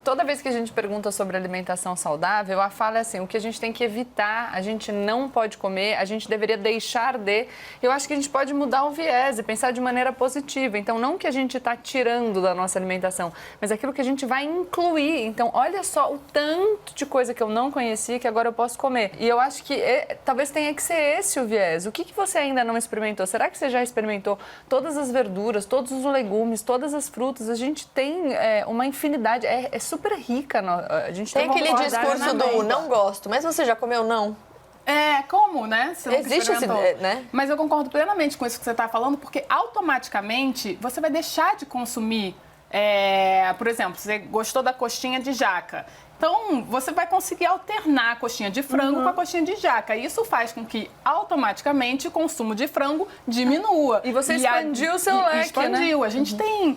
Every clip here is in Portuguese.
toda vez que a gente pergunta sobre alimentação saudável, a fala é assim, o que a gente tem que evitar, a gente não pode comer, a gente deveria deixar de. Eu acho que a gente pode mudar o viés e pensar de maneira positiva. Então, não que a gente está tirando da nossa alimentação, mas aquilo que a gente vai incluir. Então, olha só o tanto de coisa que eu não conhecia que agora eu posso comer. E eu acho que talvez tenha que ser esse o viés. O que você ainda não experimentou? Será que você já experimentou todas as verduras, todos os legumes, todas as frutas? A gente tem uma infinidade, é super rica. A gente tem aquele discurso do não gosto, mas você já comeu não? Como, né? Você existe esse, né? Mas eu concordo plenamente com isso que você está falando, porque automaticamente você vai deixar de consumir, por exemplo, você gostou da coxinha de jaca. Então, você vai conseguir alternar a coxinha de frango com a coxinha de jaca. Isso faz com que, automaticamente, o consumo de frango diminua. E você expandiu o seu leque, expandiu. Né? A gente tem,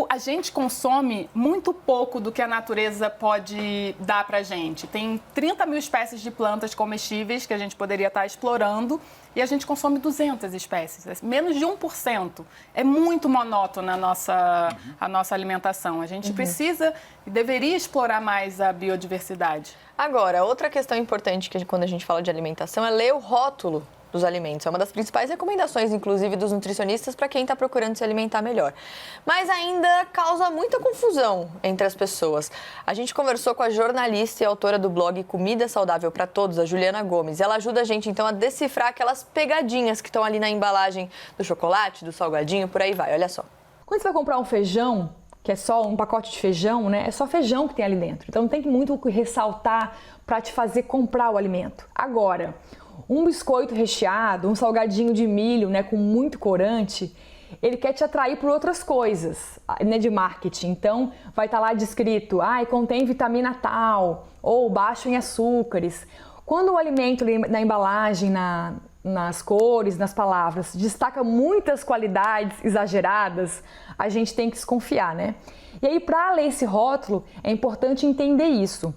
a gente consome muito pouco do que a natureza pode dar pra gente. Tem 30 mil espécies de plantas comestíveis que a gente poderia estar explorando e a gente consome 200 espécies, menos de 1%. É muito monótona a nossa alimentação. A gente precisa e deveria explorar mais a biodiversidade. Agora, outra questão importante que quando a gente fala de alimentação é ler o rótulo dos alimentos. É uma das principais recomendações, inclusive, dos nutricionistas para quem está procurando se alimentar melhor. Mas ainda causa muita confusão entre as pessoas. A gente conversou com a jornalista e autora do blog Comida Saudável para Todos, a Juliana Gomes. Ela ajuda a gente, então, a decifrar aquelas pegadinhas que estão ali na embalagem do chocolate, do salgadinho, por aí vai. Olha só. Quando você vai comprar um feijão, que é só um pacote de feijão, né? É só feijão que tem ali dentro. Então, não tem muito o que ressaltar para te fazer comprar o alimento. Agora, um biscoito recheado, um salgadinho de milho, né, com muito corante, ele quer te atrair por outras coisas, né, de marketing. Então, vai estar lá descrito, contém vitamina tal, ou baixo em açúcares. Quando o alimento na embalagem, nas cores, nas palavras, destaca muitas qualidades exageradas, a gente tem que desconfiar, né? E aí, para ler esse rótulo, é importante entender isso.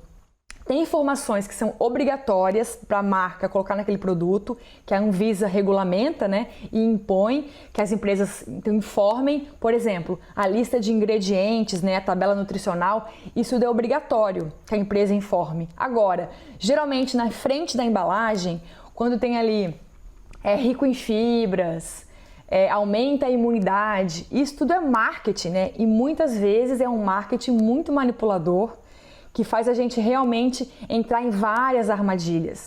Tem informações que são obrigatórias para a marca colocar naquele produto, que a Anvisa regulamenta, né, e impõe que as empresas informem, por exemplo, a lista de ingredientes, né, a tabela nutricional, isso é obrigatório que a empresa informe. Agora, geralmente na frente da embalagem, quando tem ali rico em fibras, aumenta a imunidade, isso tudo é marketing, né, e muitas vezes é um marketing muito manipulador, que faz a gente realmente entrar em várias armadilhas.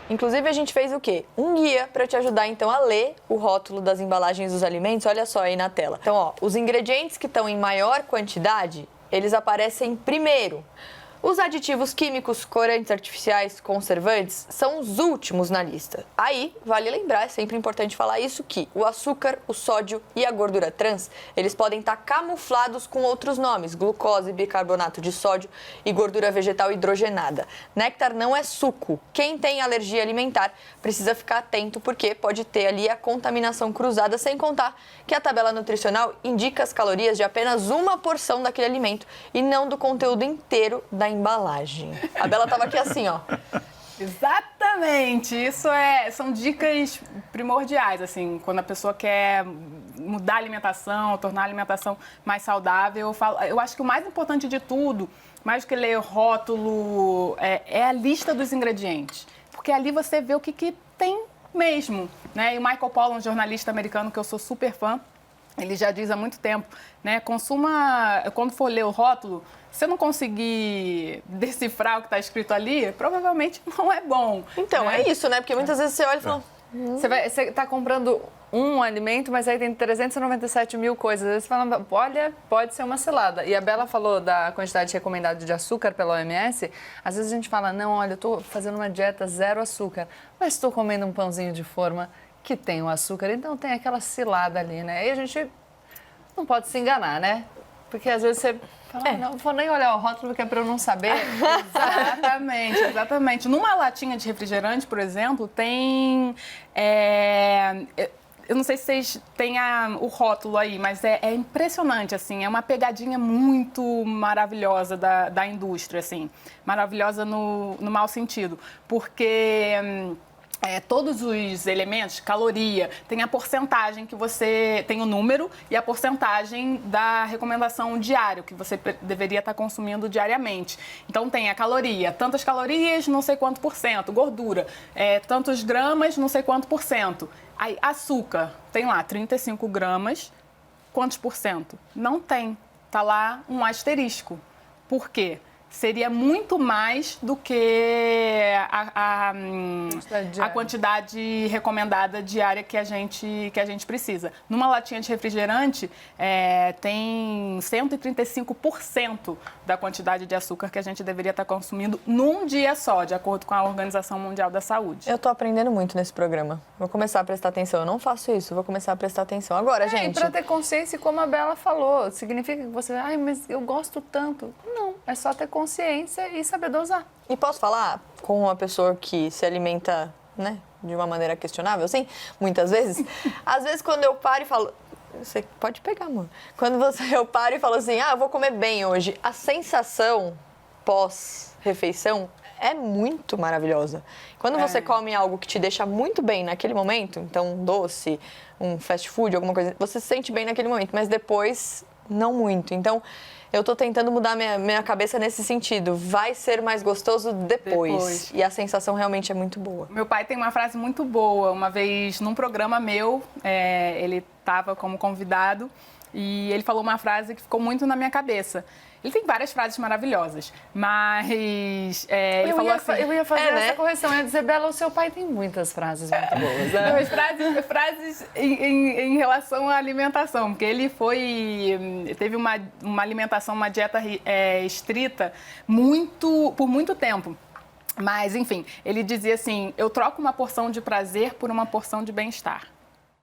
Inclusive, a gente fez o quê? Um guia para te ajudar, então, a ler o rótulo das embalagens dos alimentos. Olha só aí na tela. Então, os ingredientes que estão em maior quantidade, eles aparecem primeiro. Os aditivos químicos, corantes artificiais, conservantes, são os últimos na lista. Aí, vale lembrar, é sempre importante falar isso, que o açúcar, o sódio e a gordura trans, eles podem estar camuflados com outros nomes, glucose, bicarbonato de sódio e gordura vegetal hidrogenada. Néctar não é suco. Quem tem alergia alimentar precisa ficar atento, porque pode ter ali a contaminação cruzada, sem contar que a tabela nutricional indica as calorias de apenas uma porção daquele alimento e não do conteúdo inteiro da embalagem. A Bela estava aqui assim, ó. Exatamente, isso são dicas primordiais, assim, quando a pessoa quer mudar a alimentação, tornar a alimentação mais saudável. Eu acho que o mais importante de tudo, mais do que ler o rótulo, é a lista dos ingredientes, porque ali você vê o que tem mesmo, né? E o Michael Pollan, um jornalista americano que eu sou super fã, ele já diz há muito tempo, né? Consuma, quando for ler o rótulo, se você não conseguir decifrar o que está escrito ali, provavelmente não é bom. Então, né? é isso, né? Porque muitas vezes você olha e fala... Você está comprando um alimento, mas aí tem 397 mil coisas. Às vezes você fala, olha, pode ser uma cilada. E a Bela falou da quantidade recomendada de açúcar pela OMS. Às vezes a gente fala, não, olha, eu estou fazendo uma dieta zero açúcar, mas estou comendo um pãozinho de forma que tem o açúcar, então tem aquela cilada ali, né? E a gente não pode se enganar, né? Porque às vezes você fala, não vou nem olhar o rótulo porque é para eu não saber. Exatamente, exatamente. Numa latinha de refrigerante, por exemplo, tem... eu não sei se vocês têm o rótulo aí, mas é impressionante, assim, é uma pegadinha muito maravilhosa da indústria, assim, maravilhosa no mau sentido, porque todos os elementos, caloria, tem a porcentagem que você tem o número e a porcentagem da recomendação diária, que você deveria estar consumindo diariamente. Então tem a caloria, tantas calorias, não sei quanto por cento, gordura, tantos gramas, não sei quanto por cento. Aí açúcar, tem lá 35 gramas, quantos por cento? Não tem, tá lá um asterisco. Por quê? Seria muito mais do que a quantidade recomendada diária que a gente precisa. Numa latinha de refrigerante, tem 135% da quantidade de açúcar que a gente deveria estar consumindo num dia só, de acordo com a Organização Mundial da Saúde. Eu tô aprendendo muito nesse programa. Vou começar a prestar atenção. Eu não faço isso, vou começar a prestar atenção. Agora, gente... E pra ter consciência, como a Bela falou, significa que você... Ai, mas eu gosto tanto. Não, é só ter consciência e saber dosar. E posso falar com uma pessoa que se alimenta, né, de uma maneira questionável, assim, muitas vezes? Às vezes, quando eu paro e falo... Você pode pegar, amor. Quando eu paro e falo assim, eu vou comer bem hoje, a sensação pós-refeição é muito maravilhosa. Quando você come algo que te deixa muito bem naquele momento, então um doce, um fast food, alguma coisa, você se sente bem naquele momento, mas depois não muito. Então, eu tô tentando mudar minha cabeça nesse sentido. Vai ser mais gostoso depois. E a sensação realmente é muito boa. Meu pai tem uma frase muito boa. Uma vez, num programa meu, ele estava como convidado e ele falou uma frase que ficou muito na minha cabeça. Ele tem várias frases maravilhosas, mas ele falou assim... Eu ia fazer essa correção, eu ia dizer, Bela, o seu pai tem muitas frases muito boas. Mas frases em relação à alimentação, porque ele teve uma alimentação, uma dieta estrita por muito tempo. Mas, enfim, ele dizia assim, eu troco uma porção de prazer por uma porção de bem-estar.